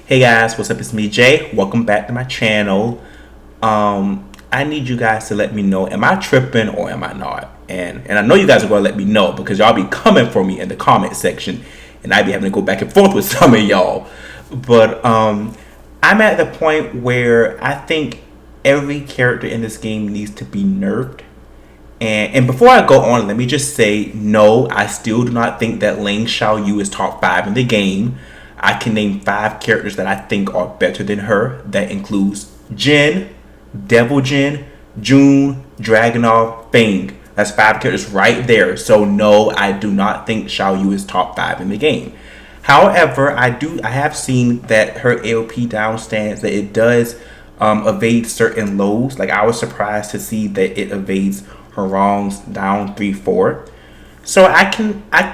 Hey guys, what's up? It's me, Jay. Welcome back to my channel. I need you guys to let me know, am I tripping or am I not? And I know you guys are gonna let me know because y'all be coming for me in the comment section, and I be having to go back and forth with some of y'all. But I'm at the point where I think every character in this game needs to be nerfed. And before I go on, let me just say, no, I still do not think that Ling Xiaoyu is top 5 in the game. I can name 5 characters that I think are better than her. That includes Jin, Devil Jin, June, Dragunov, Fang. That's 5 characters right there. So no, I do not think Xiaoyu is top 5 in the game. However, I have seen that her AOP down stance, that it does evade certain lows. Like, I was surprised to see that it evades her wrongs down 3-4. So I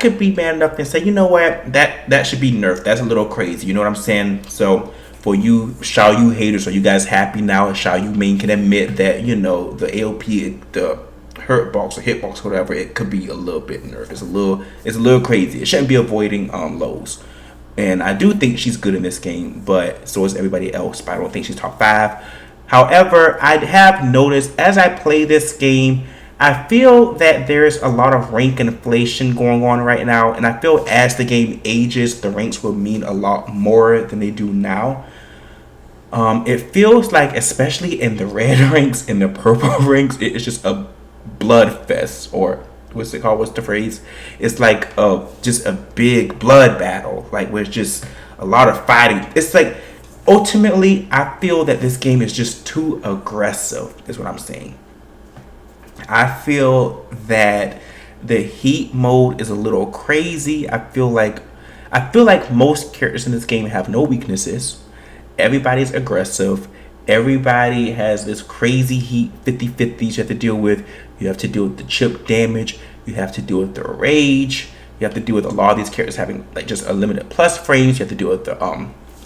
could be man enough and say, you know what, that should be nerfed. That's a little crazy. You know what I'm saying? So for you Xiaoyu haters, are you guys happy now? Xiaoyu main can admit that, you know, the AOP, the hurt box or hitbox, whatever, it could be a little bit nerfed. It's a little crazy. It shouldn't be avoiding lows. And I do think she's good in this game, but so is everybody else. But I don't think she's top 5. However, I have noticed as I play this game, I feel that there's a lot of rank inflation going on right now, and I feel as the game ages, the ranks will mean a lot more than they do now. It feels like, especially in the red ranks, in the purple ranks, it's just a blood fest, or what's it called? What's the phrase? It's like just a big blood battle, like where it's just a lot of fighting. It's like ultimately, I feel that this game is just too aggressive. Is what I'm saying. I feel that the heat mode is a little crazy. I feel like most characters in this game have no weaknesses. Everybody's aggressive. Everybody has this crazy heat 50-50s you have to deal with. You have to deal with the chip damage. You have to deal with the rage. You have to deal with a lot of these characters having like just a limited plus frames. You have to deal with the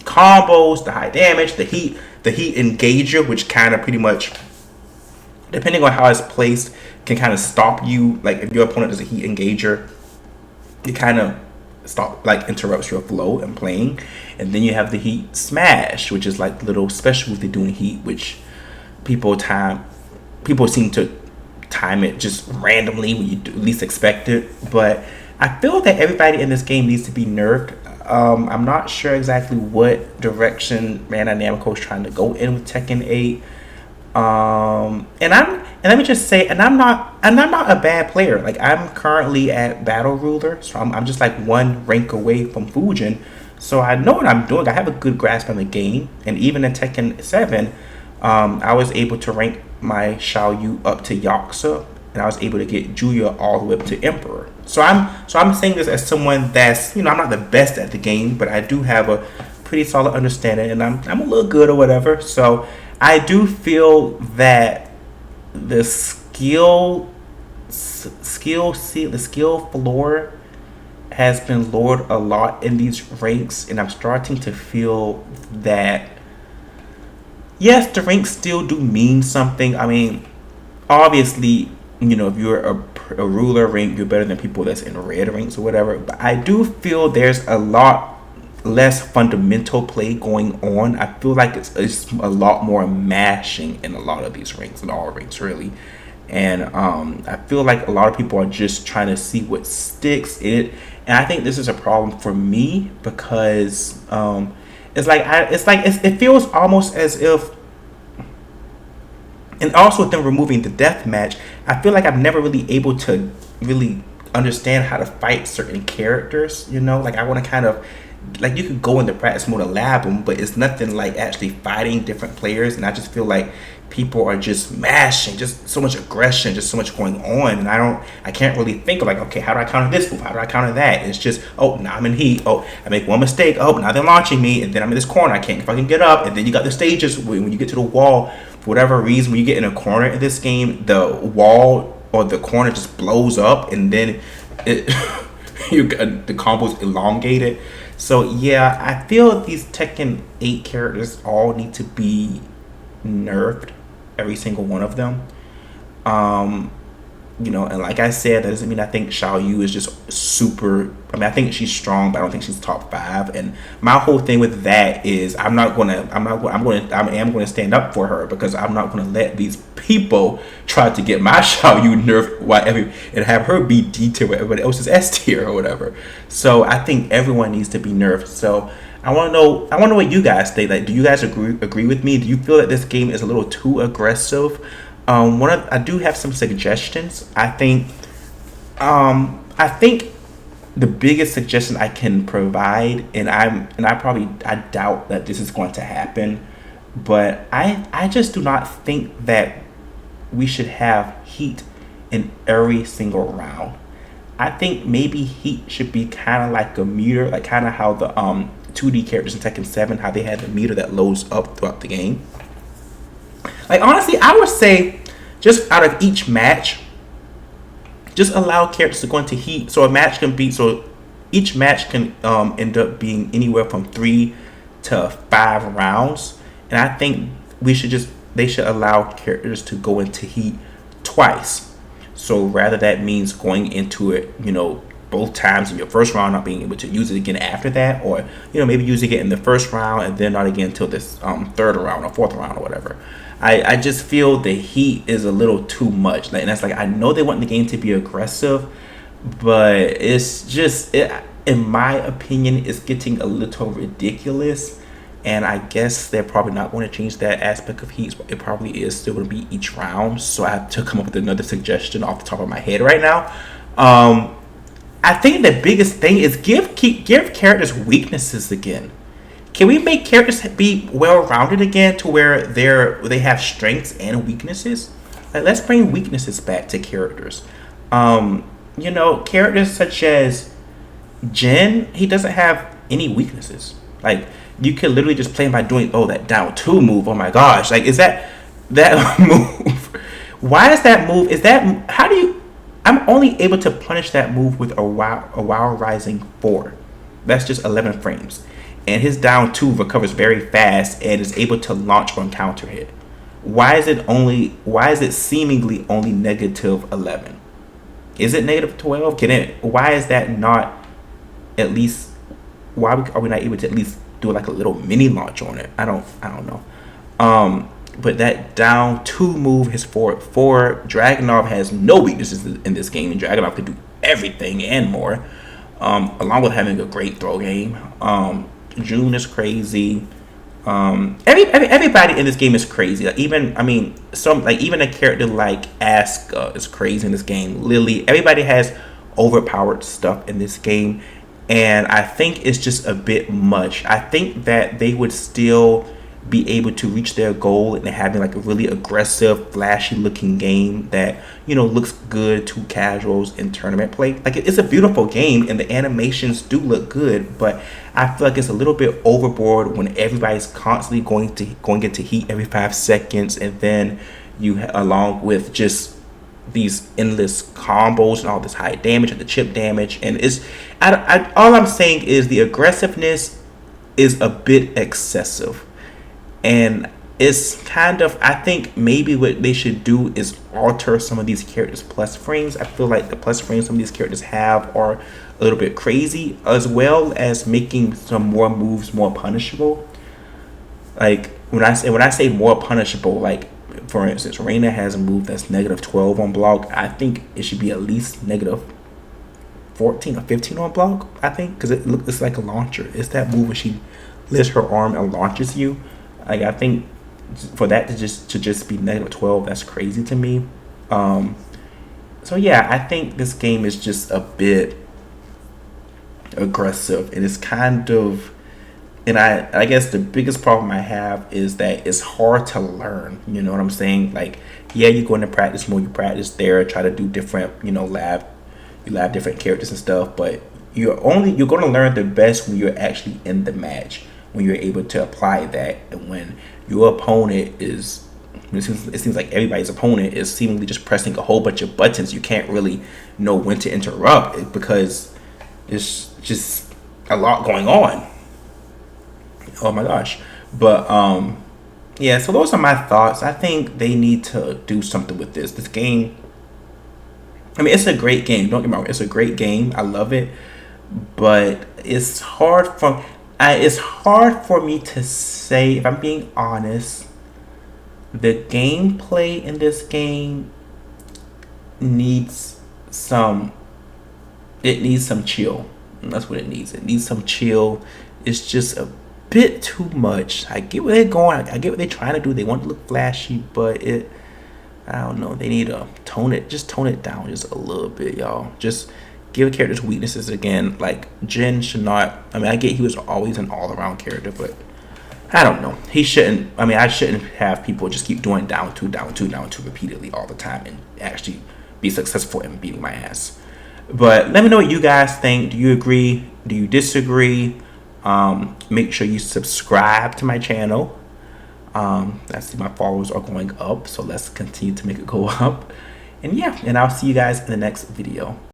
combos, the high damage, the heat engager, which kind of pretty much, depending on how it's placed, can kind of stop you. Like if your opponent does a heat engager, it kind of interrupts your flow and playing. And then you have the heat smash, which is like little special with the doing heat, which people seem to time it just randomly when you least expect it. But I feel that everybody in this game needs to be nerfed. I'm not sure exactly what direction Bandai Namco is trying to go in with Tekken 8. And let me just say, I'm not a bad player. Like, I'm currently at Battle Ruler, so I'm just like one rank away from Fujin. So I know what I'm doing. I have a good grasp on the game, and even in Tekken 7, I was able to rank my Xiaoyu up to Yakuza, and I was able to get Julia all the way up to Emperor. So I'm saying this as someone that's, you know, I'm not the best at the game, but I do have a pretty solid understanding, and I'm a little good or whatever. So I do feel that the skill floor has been lowered a lot in these ranks, and I'm starting to feel that yes, the ranks still do mean something. I mean, obviously, you know, if you're a ruler rank, you're better than people that's in red ranks or whatever. But I do feel there's a lot less fundamental play going on. I feel like it's a lot more mashing in a lot of these ranks, in all ranks really. And I feel like a lot of people are just trying to see what sticks in it. And I think this is a problem for me because it feels almost as if, and also with them removing the death match, I feel like I'm never really able to really understand how to fight certain characters. You know, like I want to kind of, like, you could go into practice mode and lab them, but it's nothing like actually fighting different players. And I just feel like people are just mashing, just so much aggression, just so much going on, and I can't really think of like, okay, how do I counter this move? How do I counter that? It's just, oh, now I'm in heat. Oh, I make one mistake. Oh, now they're launching me, and then I'm in this corner. I can't fucking get up. And then you got the stages when you get to the wall. For whatever reason, when you get in a corner in this game, the wall or the corner just blows up, and then it you got the combos elongated. So yeah, I feel these Tekken 8 characters all need to be nerfed, every single one of them. And like I said, that doesn't mean I think Xiao Yu is just super. I mean, I think she's strong, but I don't think she's top 5. And my whole thing with that is I am going to stand up for her, because I'm not going to let these people try to get my Xiao Yu nerfed and have her be D tier where everybody else is S tier or whatever. So I think everyone needs to be nerfed. So I want to know what you guys think. Like, do you guys agree with me? Do you feel that this game is a little too aggressive? I do have some suggestions. I think the biggest suggestion I can provide, and I doubt that this is going to happen, but I just do not think that we should have heat in every single round. I think maybe heat should be kind of like a meter, like kind of how the 2D characters in Tekken 7, how they had the meter that loads up throughout the game. Like, honestly, I would say just out of each match, just allow characters to go into heat, so each match can end up being anywhere from 3 to 5 rounds. And I think they should allow characters to go into heat twice. So rather that means going into it, both times in your first round, not being able to use it again after that, or maybe using it in the first round and then not again until this third round or fourth round or whatever. I just feel the heat is a little too much. And that's like, I know they want the game to be aggressive, but it's just, in my opinion, it's getting a little ridiculous. And I guess they're probably not going to change that aspect of heat. It probably is still going to be each round. So I have to come up with another suggestion off the top of my head right now. I think the biggest thing is give characters weaknesses again. Can we make characters be well-rounded again to where they have strengths and weaknesses? Like, let's bring weaknesses back to characters. Characters such as Jin, he doesn't have any weaknesses. Like, you can literally just play him by doing that down 2 move. Oh my gosh! Like, is that move? Why is that move? How do you? I'm only able to punish that move with a WoW Rising 4. That's just 11 frames. And his down 2 recovers very fast and is able to launch on counter hit. Why is it seemingly only negative 11? Is it negative 12? Why is that not at least, why are we not able to at least do like a little mini launch on it? I don't know. But that down 2 move, his forward 4, Dragunov has no weaknesses in this game, and Dragunov can do everything and more, along with having a great throw game. June is crazy. Everybody in this game is crazy. Even a character like Asuka is crazy in this game. Lily, everybody has overpowered stuff in this game, and I think it's just a bit much. I think that they would still be able to reach their goal and having like a really aggressive, flashy looking game that looks good to casuals in tournament play. Like, it's a beautiful game and the animations do look good, but I feel like it's a little bit overboard when everybody's constantly going into heat every 5 seconds, and then along with just these endless combos and all this high damage and the chip damage, and all I'm saying is the aggressiveness is a bit excessive. And it's kind of, I think maybe what they should do is alter some of these characters' plus frames. I feel like the plus frames some of these characters have are a little bit crazy, as well as making some more moves more punishable. Like, when I say more punishable, like, for instance, Reina has a move that's negative 12 on block. I think it should be at least negative 14 or 15 on block, I think, because it's like a launcher. It's that move where she lifts her arm and launches you. Like, I think for that to just be negative 12, that's crazy to me. So yeah, I think this game is just a bit aggressive, and it's kind of, and I guess the biggest problem I have is that it's hard to learn. You know what I'm saying? Like, yeah, you go into practice more, you practice there, try to do different, lab different characters and stuff, but you're going to learn the best when you're actually in the match, when you're able to apply that, and when your opponent it seems like everybody's opponent is seemingly just pressing a whole bunch of buttons. You can't really know when to interrupt it because it's just a lot going on. Oh my gosh. But yeah, so those are my thoughts. I think they need to do something with this game. I mean, it's a great game. Don't get me wrong, it's a great game. I love it, but it's hard for me to say, if I'm being honest. The gameplay in this game needs some. It needs some chill. That's what it needs. It needs some chill. It's just a bit too much. I get where they're going. I get what they're trying to do. They want to look flashy, but I don't know. They need to tone it. Just tone it down just a little bit, y'all. Just give characters weaknesses again. Like Jin should not. I mean, I get he was always an all-around character, but I don't know. He shouldn't. I mean, I shouldn't have people just keep doing down two, down two, down two repeatedly all the time and actually be successful in beating my ass. But let me know what you guys think. Do you agree? Do you disagree? Make sure you subscribe to my channel. I see my followers are going up, so let's continue to make it go up. And yeah, and I'll see you guys in the next video.